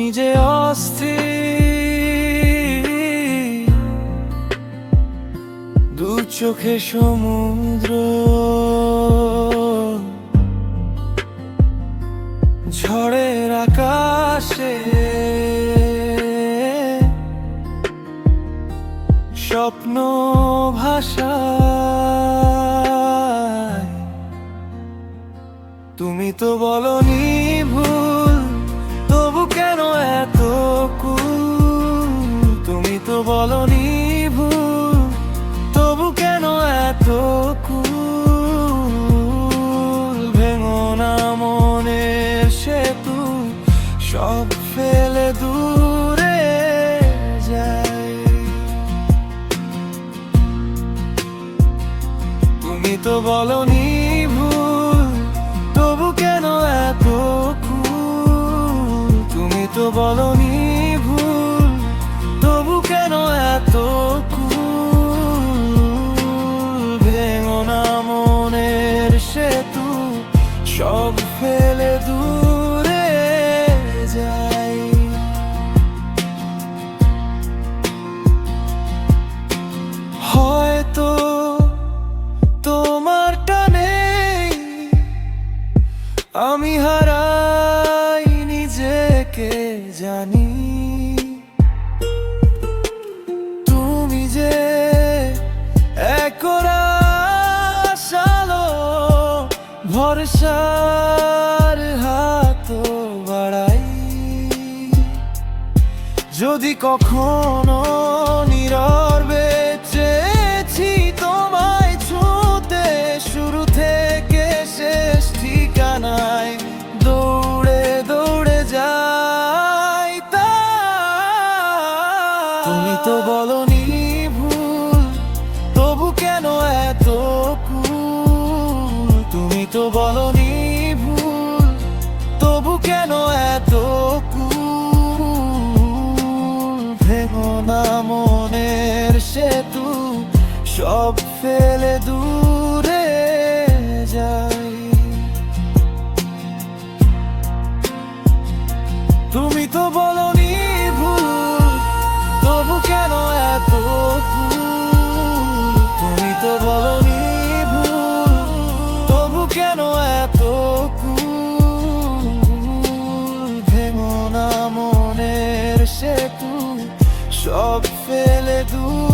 আমি যে অস্থির, দু চোখে সমুদ্র, ঝড়ের আকাশে স্বপ্ন ভাষায়। তুমি তো বলনি ভুল, তবু কেন এত কুল? তুমি তো বলনি ভুল, তবু কেন এত কুল? ভেঙো না মনের সেতু, সব ফেলে দূরে যায়। তুমি তো বলনি ভুল, তবু কেন এত কুল? তুমি তো বলনি ভুল, তবু কেন এত কুল? ভেঙো না মনের সেতু, সব ফেলে দূরে যাই। হয়তো তোমার টানে আমি হারাই নিজেকে, জানি তুমি যে একরাশালো ভরসার হাত বাড়াই। যদি কখনো নীরবে চেয়েছি তোমায় ছুঁতে, শুরু থেকে শেষ ঠিকানায় দৌড়ে দৌড়ে যাই। তুমি তো বলনি ভুল, তবু কেন এত কুল? তুমি তো বলনি ভুল, তবু কেন এত কুল? ভেঙো না মনের সেতু, সব ফেলে দূরে যাই। তুমি তো বলনি ভুল, তবু কেন এত কুল? তুমি তো বলনি ভুল, তবু কেন এত কুল? ভেঙো না মনের সেতু, সব ফেলে দূরে